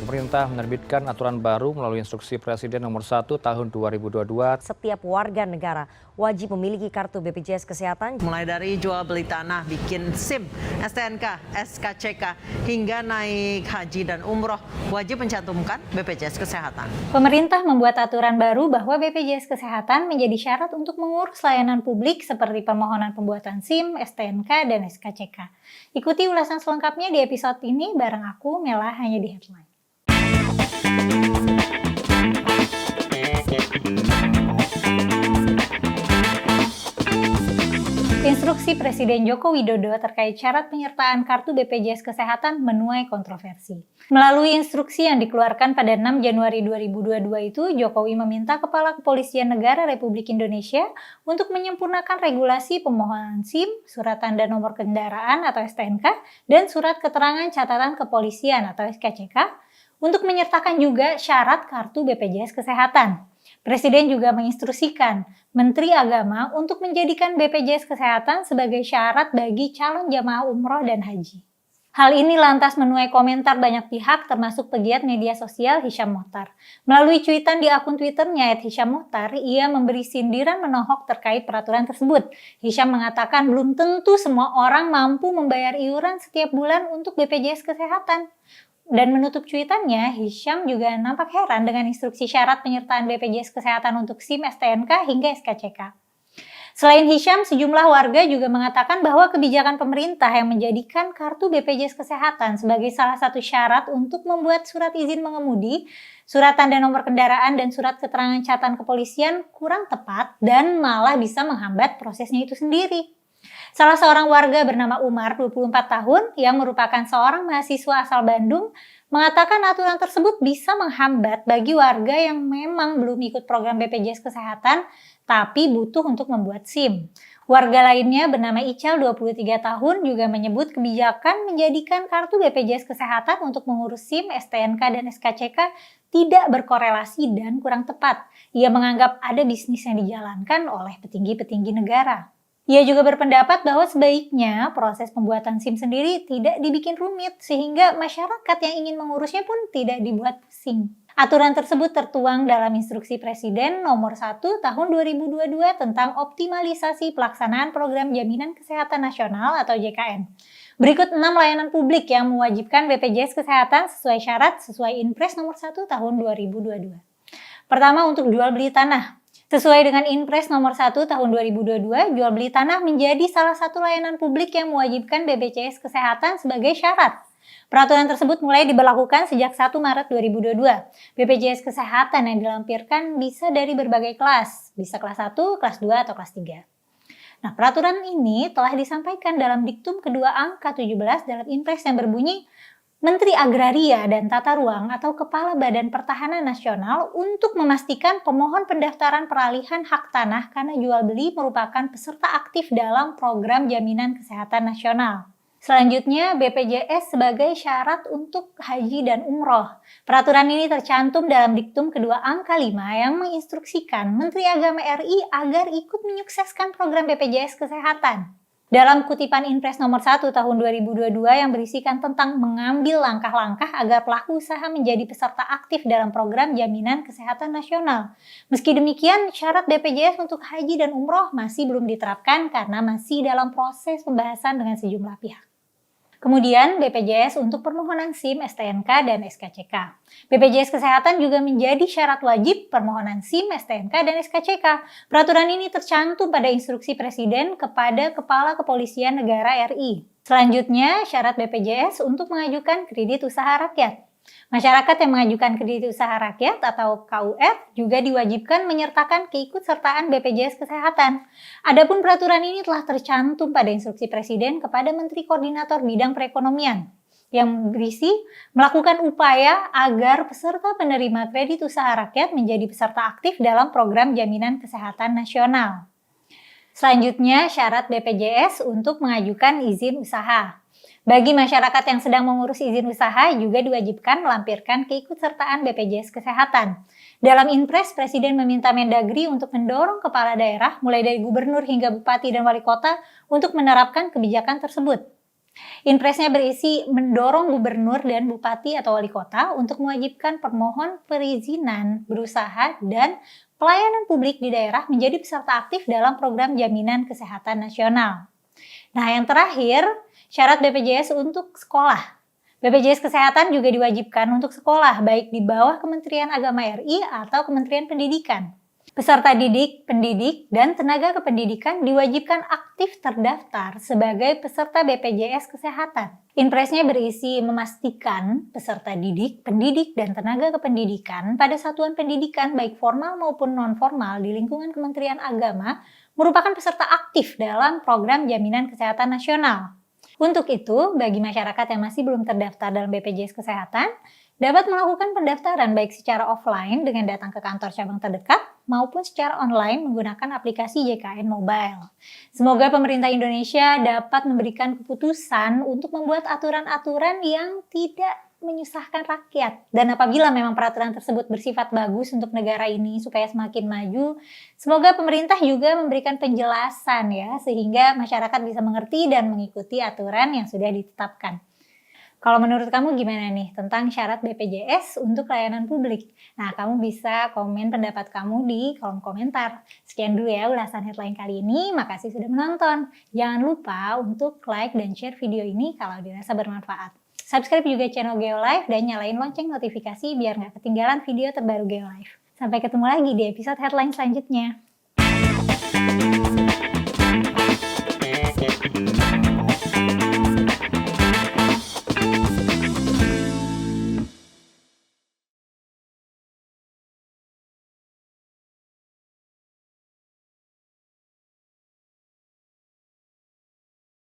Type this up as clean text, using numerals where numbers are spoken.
Pemerintah menerbitkan aturan baru melalui Instruksi Presiden Nomor 1 Tahun 2022. Setiap warga negara wajib memiliki kartu BPJS Kesehatan. Mulai dari jual beli tanah, bikin SIM, STNK, SKCK, hingga naik haji dan umroh, wajib mencantumkan BPJS Kesehatan. Pemerintah membuat aturan baru bahwa BPJS Kesehatan menjadi syarat untuk mengurus layanan publik seperti permohonan pembuatan SIM, STNK, dan SKCK. Ikuti ulasan selengkapnya di episode ini bareng aku, Mela, hanya di Headline. Instruksi Presiden Joko Widodo terkait syarat penyertaan kartu BPJS Kesehatan menuai kontroversi. Melalui instruksi yang dikeluarkan pada 6 Januari 2022 itu, Jokowi meminta Kepala Kepolisian Negara Republik Indonesia untuk menyempurnakan regulasi pemohonan SIM, surat tanda nomor kendaraan atau STNK, dan surat keterangan catatan kepolisian atau SKCK, untuk menyertakan juga syarat kartu BPJS Kesehatan. Presiden juga menginstruksikan Menteri Agama untuk menjadikan BPJS Kesehatan sebagai syarat bagi calon jamaah umroh dan haji. Hal ini lantas menuai komentar banyak pihak termasuk pegiat media sosial Hisham Mochtar. Melalui cuitan di akun Twitternya @HishamMochtar, ia memberi sindiran menohok terkait peraturan tersebut. Hisham mengatakan belum tentu semua orang mampu membayar iuran setiap bulan untuk BPJS Kesehatan. Dan menutup cuitannya, Hisham juga nampak heran dengan instruksi syarat penyertaan BPJS Kesehatan untuk SIM, STNK, hingga SKCK. Selain Hisham, sejumlah warga juga mengatakan bahwa kebijakan pemerintah yang menjadikan kartu BPJS Kesehatan sebagai salah satu syarat untuk membuat surat izin mengemudi, surat tanda nomor kendaraan, dan surat keterangan catatan kepolisian kurang tepat dan malah bisa menghambat prosesnya itu sendiri. Salah seorang warga bernama Umar, 24 tahun, yang merupakan seorang mahasiswa asal Bandung, mengatakan aturan tersebut bisa menghambat bagi warga yang memang belum ikut program BPJS Kesehatan, tapi butuh untuk membuat SIM. Warga lainnya bernama Ical, 23 tahun, juga menyebut kebijakan menjadikan kartu BPJS Kesehatan untuk mengurus SIM, STNK, dan SKCK tidak berkorelasi dan kurang tepat. Ia menganggap ada bisnis yang dijalankan oleh petinggi-petinggi negara. Ia juga berpendapat bahwa sebaiknya proses pembuatan SIM sendiri tidak dibikin rumit sehingga masyarakat yang ingin mengurusnya pun tidak dibuat pusing. Aturan tersebut tertuang dalam Instruksi Presiden Nomor 1 Tahun 2022 tentang optimalisasi pelaksanaan Program Jaminan Kesehatan Nasional atau JKN. Berikut 6 layanan publik yang mewajibkan BPJS Kesehatan sesuai syarat sesuai Inpres Nomor 1 Tahun 2022. Pertama, untuk jual beli tanah. Sesuai dengan Inpres Nomor 1 Tahun 2022, jual beli tanah menjadi salah satu layanan publik yang mewajibkan BPJS Kesehatan sebagai syarat. Peraturan tersebut mulai diberlakukan sejak 1 Maret 2022. BPJS Kesehatan yang dilampirkan bisa dari berbagai kelas, bisa kelas 1, kelas 2, atau kelas 3. Nah, peraturan ini telah disampaikan dalam diktum kedua angka 17 dalam Inpres yang berbunyi, Menteri Agraria dan Tata Ruang atau Kepala Badan Pertahanan Nasional untuk memastikan pemohon pendaftaran peralihan hak tanah karena jual beli merupakan peserta aktif dalam Program Jaminan Kesehatan Nasional. Selanjutnya, BPJS sebagai syarat untuk haji dan umroh. Peraturan ini tercantum dalam diktum kedua angka 5 yang menginstruksikan Menteri Agama RI agar ikut menyukseskan program BPJS Kesehatan. Dalam kutipan Inpres Nomor 1 Tahun 2022 yang berisikan tentang mengambil langkah-langkah agar pelaku usaha menjadi peserta aktif dalam program Jaminan Kesehatan Nasional. Meski demikian, syarat BPJS untuk haji dan umroh masih belum diterapkan karena masih dalam proses pembahasan dengan sejumlah pihak. Kemudian BPJS untuk permohonan SIM, STNK, dan SKCK. BPJS Kesehatan juga menjadi syarat wajib permohonan SIM, STNK, dan SKCK. Peraturan ini tercantum pada Instruksi Presiden kepada Kepala Kepolisian Negara RI. Selanjutnya, syarat BPJS untuk mengajukan kredit usaha rakyat. Masyarakat yang mengajukan kredit usaha rakyat atau KUR juga diwajibkan menyertakan keikutsertaan BPJS Kesehatan. Adapun peraturan ini telah tercantum pada Instruksi Presiden kepada Menteri Koordinator Bidang Perekonomian yang berisi melakukan upaya agar peserta penerima kredit usaha rakyat menjadi peserta aktif dalam Program Jaminan Kesehatan Nasional. Selanjutnya, syarat BPJS untuk mengajukan izin usaha. Bagi masyarakat yang sedang mengurus izin usaha juga diwajibkan melampirkan keikutsertaan BPJS Kesehatan. Dalam Inpres, Presiden meminta Mendagri untuk mendorong kepala daerah, mulai dari gubernur hingga bupati dan wali kota, untuk menerapkan kebijakan tersebut. Impresnya berisi mendorong gubernur dan bupati atau wali kota untuk mewajibkan permohon perizinan berusaha dan pelayanan publik di daerah menjadi peserta aktif dalam program jaminan kesehatan nasional. Nah, yang terakhir, syarat BPJS untuk sekolah. BPJS Kesehatan juga diwajibkan untuk sekolah, baik di bawah Kementerian Agama RI atau Kementerian Pendidikan. Peserta didik, pendidik, dan tenaga kependidikan diwajibkan aktif terdaftar sebagai peserta BPJS Kesehatan. Impresnya berisi memastikan peserta didik, pendidik, dan tenaga kependidikan pada satuan pendidikan baik formal maupun non-formal di lingkungan Kementerian Agama merupakan peserta aktif dalam program Jaminan Kesehatan Nasional. Untuk itu, bagi masyarakat yang masih belum terdaftar dalam BPJS Kesehatan, dapat melakukan pendaftaran baik secara offline dengan datang ke kantor cabang terdekat maupun secara online menggunakan aplikasi JKN Mobile. Semoga pemerintah Indonesia dapat memberikan keputusan untuk membuat aturan-aturan yang tidak menyusahkan rakyat. Dan apabila memang peraturan tersebut bersifat bagus untuk negara ini supaya semakin maju, semoga pemerintah juga memberikan penjelasan ya, sehingga masyarakat bisa mengerti dan mengikuti aturan yang sudah ditetapkan. Kalau menurut kamu gimana nih tentang syarat BPJS untuk layanan publik? Nah, kamu bisa komen pendapat kamu di kolom komentar. Sekian dulu ya ulasan headline kali ini. Makasih sudah menonton. Jangan lupa untuk like dan share video ini kalau dirasa bermanfaat. Subscribe juga channel Geolive dan nyalain lonceng notifikasi biar nggak ketinggalan video terbaru Geolive. Sampai ketemu lagi di episode headline selanjutnya.